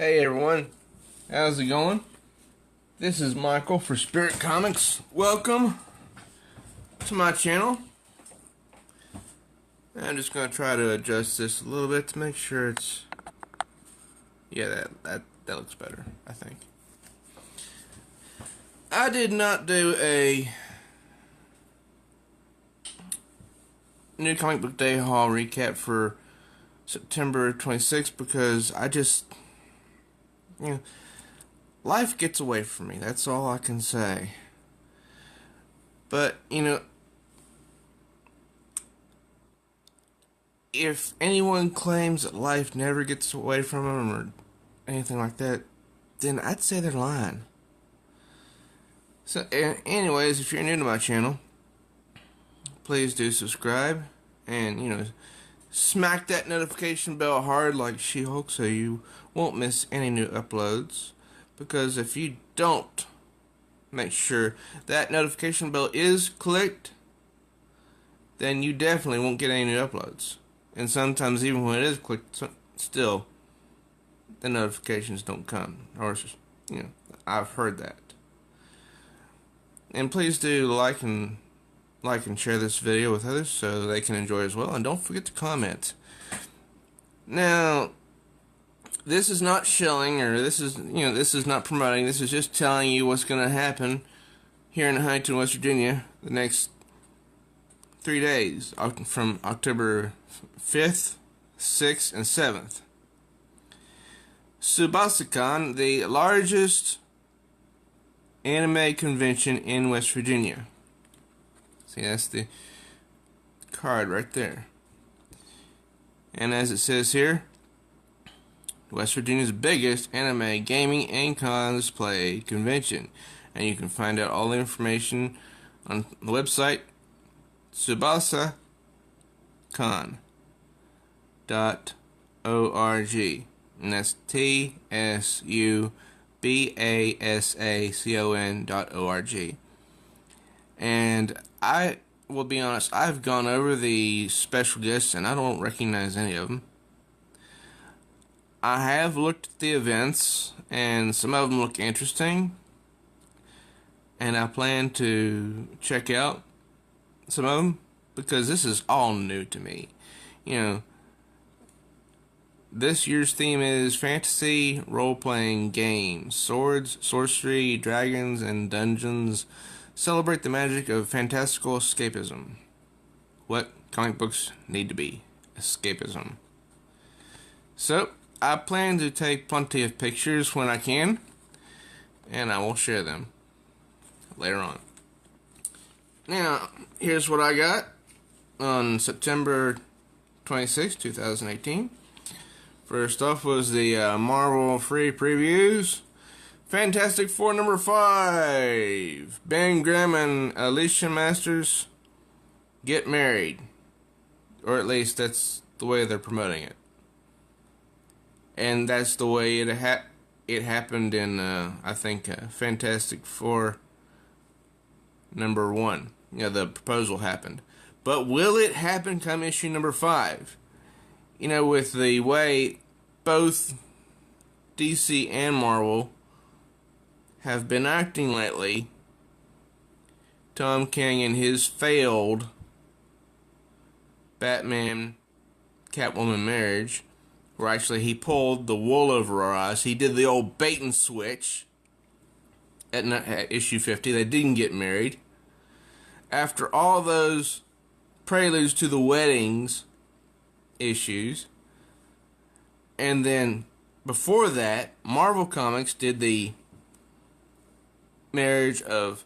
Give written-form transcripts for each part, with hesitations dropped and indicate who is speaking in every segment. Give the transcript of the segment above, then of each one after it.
Speaker 1: Hey everyone, how's it going? This is Michael for Spirit Comics. Welcome to my channel. I'm just going to try to adjust this a little bit to make sure it's... Yeah, that looks better, I think. I did not do a new comic book day haul recap for September 26th because I just... life gets away from me. That's all I can say. But, if anyone claims that life never gets away from them or anything like that, then I'd say they're lying. So, anyways, if you're new to my channel, please do subscribe and, smack that notification bell hard like She-Hulk so you won't miss any new uploads. Because if you don't make sure that notification bell is clicked, then you definitely won't get any new uploads. And sometimes even when it is clicked, still, the notifications don't come. Or, I've heard that. And please do like and share this video with others so they can enjoy as well. And don't forget to comment. Now, this is not shilling, or this is not promoting. This is just telling you what's going to happen here in Huntington, West Virginia, the next 3 days, from October 5th, 6th, and 7th. SubasaCon, the largest anime convention in West Virginia. See, that's the card right there. And as it says here, West Virginia's biggest anime gaming and cosplay convention. And you can find out all the information on the website SubasaCon.org. And that's TSUBASACON.org. And I will be honest, I've gone over the special guests and I don't recognize any of them. I have looked at the events and some of them look interesting, and I plan to check out some of them because this is all new to me. This year's theme is fantasy role-playing games. Swords, sorcery, dragons, and dungeons celebrate the magic of fantastical escapism. What comic books need to be. Escapism. So, I plan to take plenty of pictures when I can, and I will share them later on. Now, here's what I got on September 26, 2018. First off was the Marvel free previews. Fantastic Four number 5. Ben Grimm and Alicia Masters get married. Or at least that's the way they're promoting it. And that's the way it happened in, I think, Fantastic Four number 1. The proposal happened. But will it happen come issue number 5? With the way both DC and Marvel have been acting lately, Tom King and his failed Batman Catwoman marriage, where actually he pulled the wool over our eyes. He did the old bait and switch at issue 50. They didn't get married. After all those preludes to the weddings issues, and then before that, Marvel Comics did the marriage of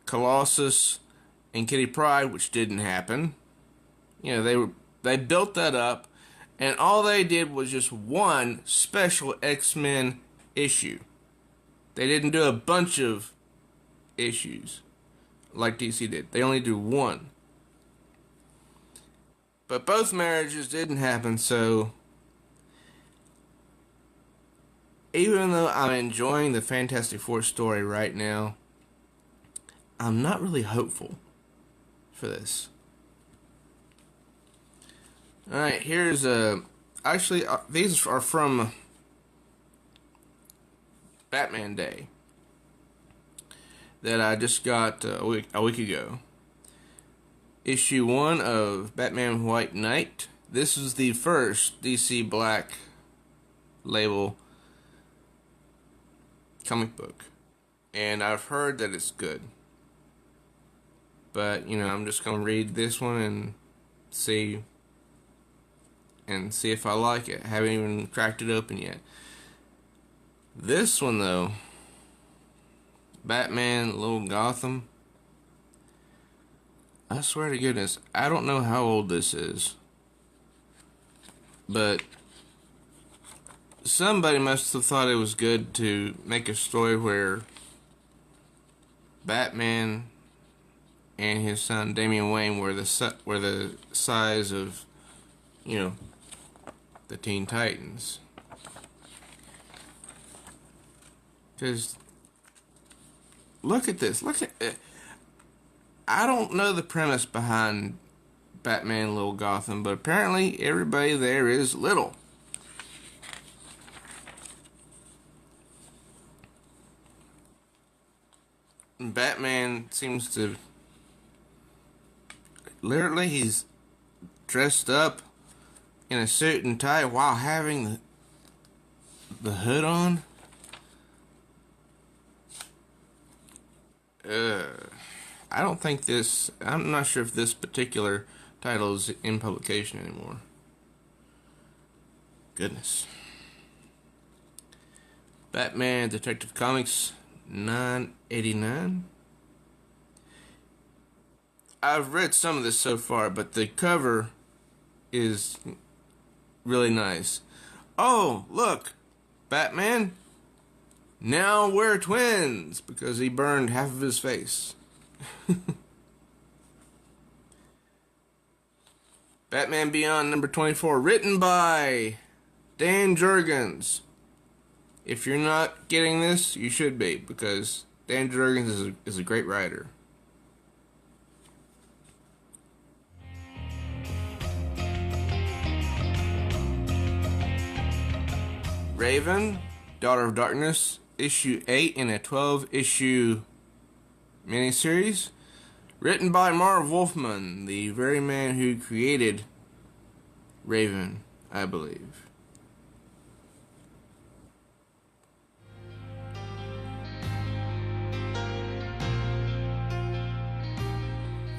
Speaker 1: Colossus and Kitty Pryde, which didn't happen. They built that up, and all they did was just one special X-Men issue. They didn't do a bunch of issues like DC did. They only do one. But both marriages didn't happen, so even though I'm enjoying the Fantastic Four story right now, I'm not really hopeful for this. Alright, here's actually these are from Batman Day that I just got a week ago. Issue 1 of Batman White Knight. This is the first DC Black label comic book, and I've heard that it's good. But, you know, I'm just going to read this one and see if I like it. I haven't even cracked it open yet. This one, though, Batman LIL Gotham, I swear to goodness, I don't know how old this is, but somebody must have thought it was good to make a story where Batman and his son Damian Wayne were the size of, you know, the Teen Titans. Because look at this. Look at it. I don't know the premise behind Batman LIL Gotham, but apparently everybody there is little. Batman seems to literally, he's dressed up in a suit and tie while having the hood on. I don't think this, I'm not sure if this particular title is in publication anymore. Goodness. Batman Detective Comics 989. I've read some of this so far, but the cover is really nice. Oh, look! Batman, now we're twins, because he burned half of his face. Batman Beyond number 24, written by Dan Jurgens. If you're not getting this, you should be, because Dan Jurgens is a great writer. Raven, Daughter of Darkness, issue 8 in a 12-issue miniseries, written by Marv Wolfman, the very man who created Raven, I believe.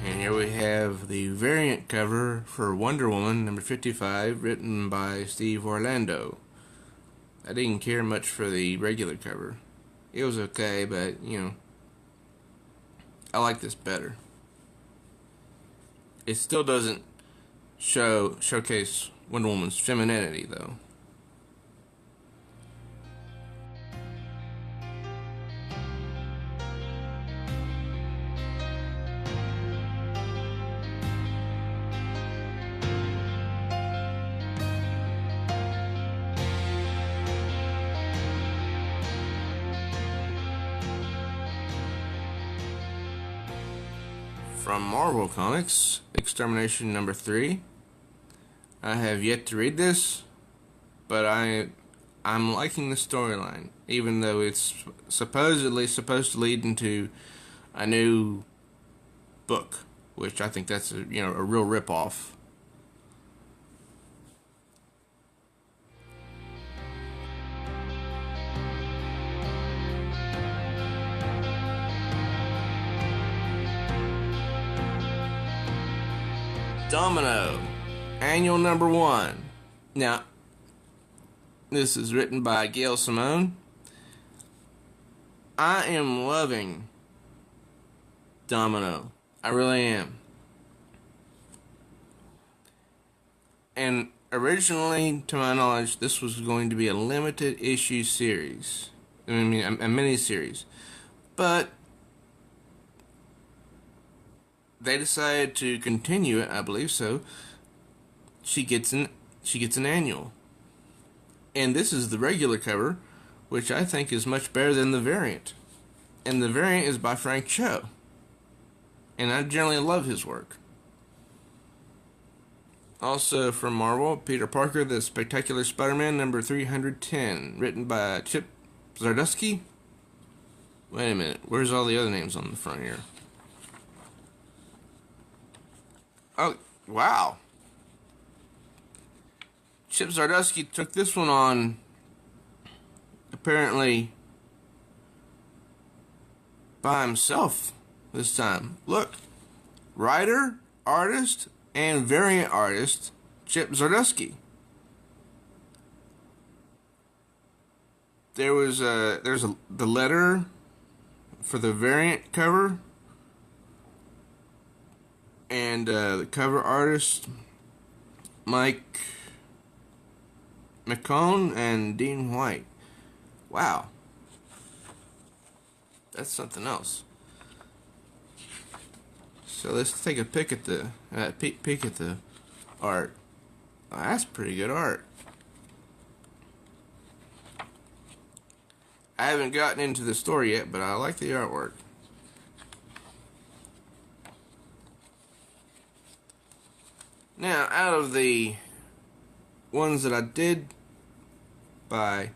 Speaker 1: And here we have the variant cover for Wonder Woman number 55, written by Steve Orlando. I didn't care much for the regular cover. It was okay, but, you know, I like this better. It still doesn't showcase Wonder Woman's femininity, though. From Marvel Comics, Extermination number 3. I have yet to read this, but I'm liking the storyline, even though it's supposedly supposed to lead into a new book, which I think that's a real ripoff. Domino, annual number 1. Now, this is written by Gail Simone. I am loving Domino. I really am. And originally, to my knowledge, this was going to be a limited issue series. I mean, a mini-series. But they decided to continue it, I believe so. She gets an annual. And this is the regular cover, which I think is much better than the variant. And the variant is by Frank Cho. And I generally love his work. Also from Marvel, Peter Parker, The Spectacular Spider-Man, number 310, written by Chip Zardusky? Wait a minute. Where's all the other names on the front here? Oh, wow. Chip Zardusky took this one on, apparently, by himself this time. Look. Writer, artist, and variant artist, Chip Zardusky. There's the letter for the variant cover, and the cover artist Mike McCone and Dean White. Wow, that's something else. So let's take a peek at the peek at the art. Oh, that's pretty good art. I haven't gotten into the story yet, but I like the artwork. Now, out of the ones that I did buy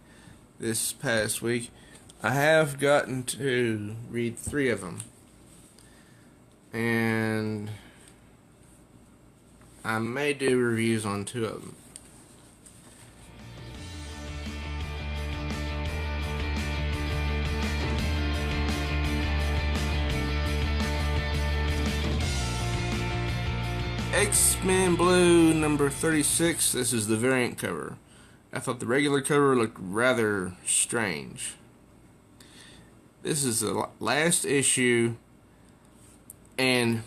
Speaker 1: this past week, I have gotten to read 3 of them. And I may do reviews on 2 of them. X-Men Blue number 36. This is the variant cover. I thought the regular cover looked rather strange. This is the last issue, and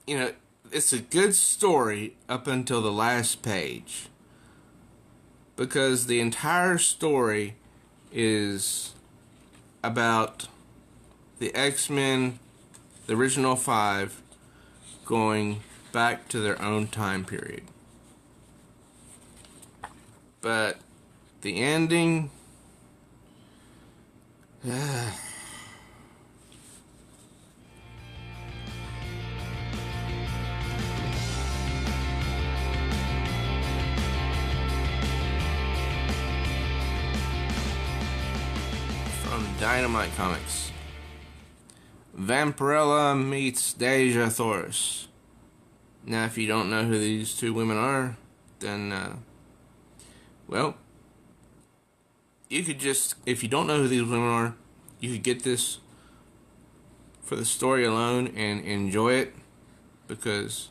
Speaker 1: you know, it's a good story up until the last page, because the entire story is about the X-Men, the original 5, going back to their own time period. But the ending, from Dynamite Comics. Vampirella meets DEJAH THORIS. Now, if you don't know who these 2 women are, then, well, you could just, if you don't know who these women are, you could get this for the story alone and enjoy it, because,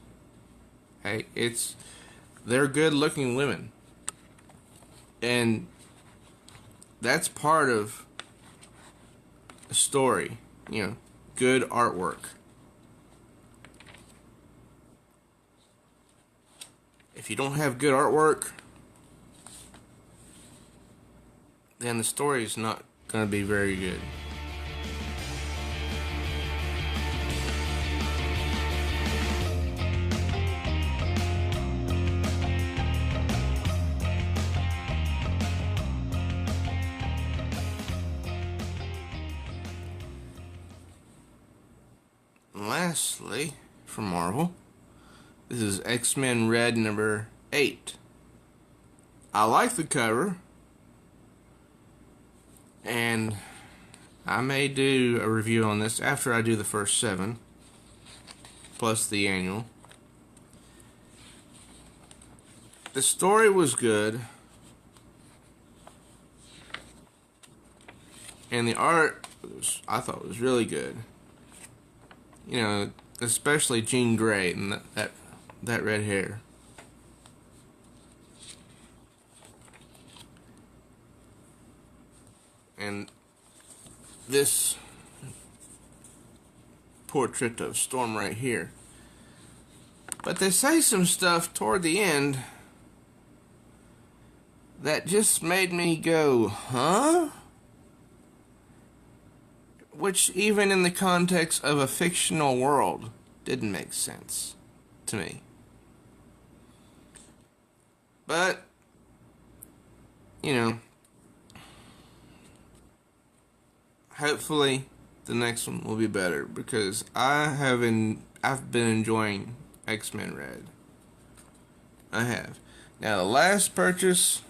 Speaker 1: hey, they're good-looking women. And that's part of a story, you know. Good artwork. If you don't have good artwork, then the story is not going to be very good. Lastly, from Marvel, this is X-Men Red number 8. I like the cover, and I may do a review on this after I do the first 7, plus the annual. The story was good, and the art I thought was really good. You know, especially Jean Grey and that red hair. And this portrait of Storm right here. But they say some stuff toward the end that just made me go, huh? Which, even in the context of a fictional world, didn't make sense to me. But, you know, hopefully the next one will be better, because I've been enjoying X-Men Red. I have. Now, the last purchase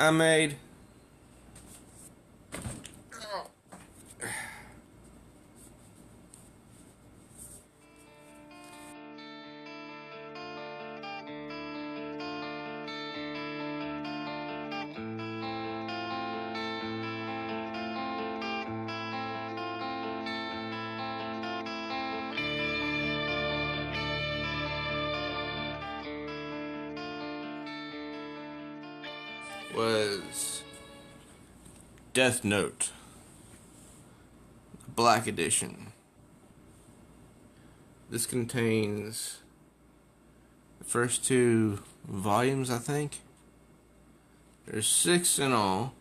Speaker 1: I made was Death Note, Black Edition. This contains the first 2 volumes, I think. There's 6 in all.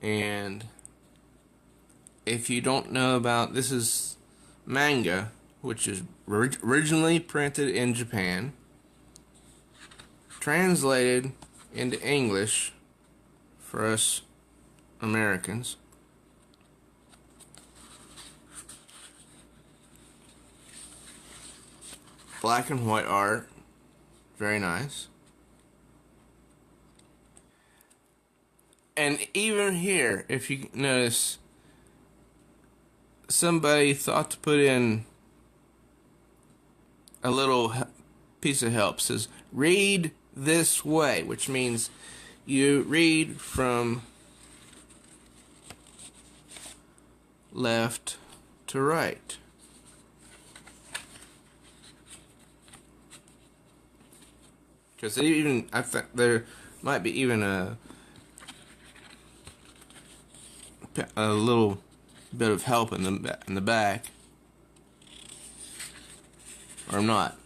Speaker 1: And if you don't know about, this is manga, which is originally printed in Japan, translated into English for us Americans. Black and white art, very nice. And even here, if you notice, somebody thought to put in a little piece of help. It says, read this way, which means you read from left to right. Because even, I think there might be even a little bit of help in the back, or not.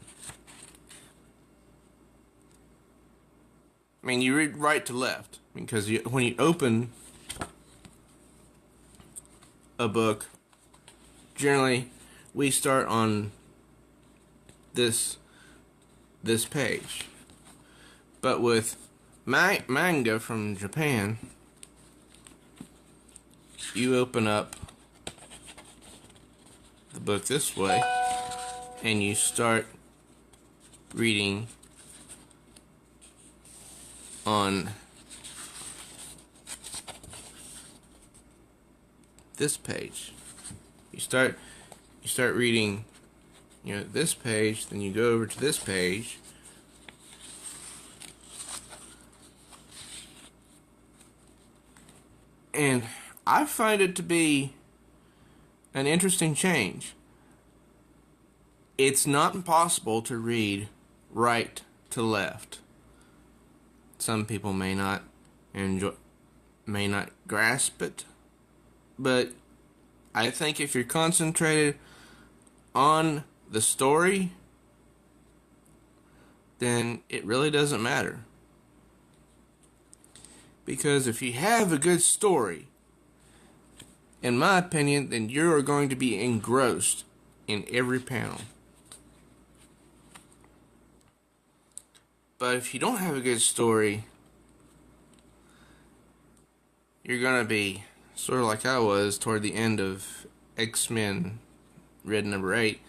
Speaker 1: I mean, you read right to left, because when you open a book, generally we start on this page. But with manga from Japan, you open up the book this way and you start reading on this page. You start reading, this page, then you go over to this page, and I find it to be an interesting change. It's not impossible to read right to left. Some people may not grasp it, but I think if you're concentrated on the story, then it really doesn't matter. Because if you have a good story, in my opinion, then you are going to be engrossed in every panel. But if you don't have a good story, you're going to be sort of like I was toward the end of X-Men Red number 8,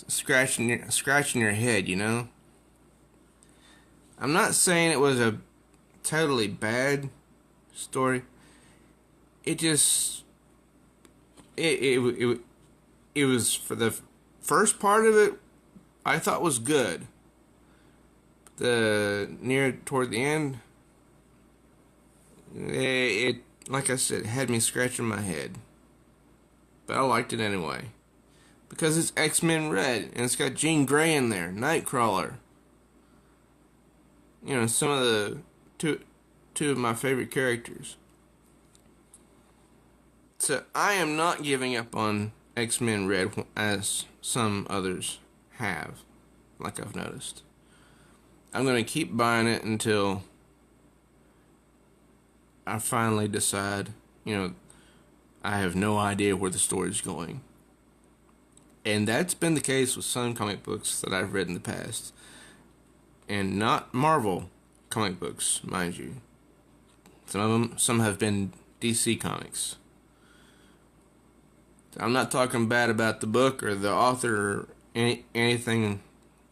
Speaker 1: scratching your head, I'm not saying it was a totally bad story. It just it was, for the first part of it, I thought was good. Toward the end, it like I said, had me scratching my head. But I liked it anyway, because it's X-Men Red and it's got Jean Grey in there, Nightcrawler. Some of the two of my favorite characters. So I am not giving up on X-Men Red as some others have, like I've noticed. I'm going to keep buying it until I finally decide, I have no idea where the story's going. And that's been the case with some comic books that I've read in the past. And not Marvel comic books, mind you. Some have been DC comics. I'm not talking bad about the book or the author or anything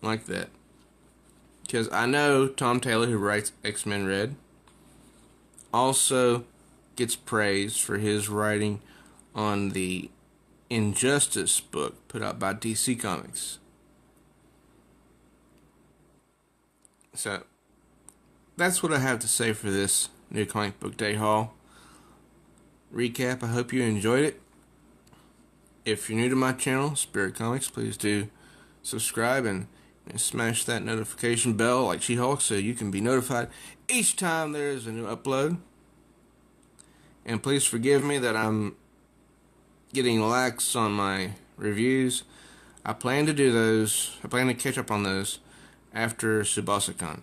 Speaker 1: like that. Because I know Tom Taylor, who writes X-Men Red, also gets praised for his writing on the Injustice book put out by DC Comics. So, that's what I have to say for this new comic book day haul recap. I hope you enjoyed it. If you're new to my channel, Spirit Comics, please do subscribe and And smash that notification bell like She-Hulk so you can be notified each time there is a new upload. And please forgive me that I'm getting lax on my reviews. I plan to do those. I plan to catch up on those after Tsubasa-con.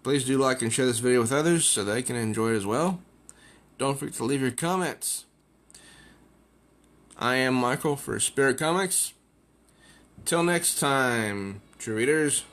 Speaker 1: Please do like and share this video with others so they can enjoy it as well. Don't forget to leave your comments. I am Michael for Spirit Comics. Till next time, true readers.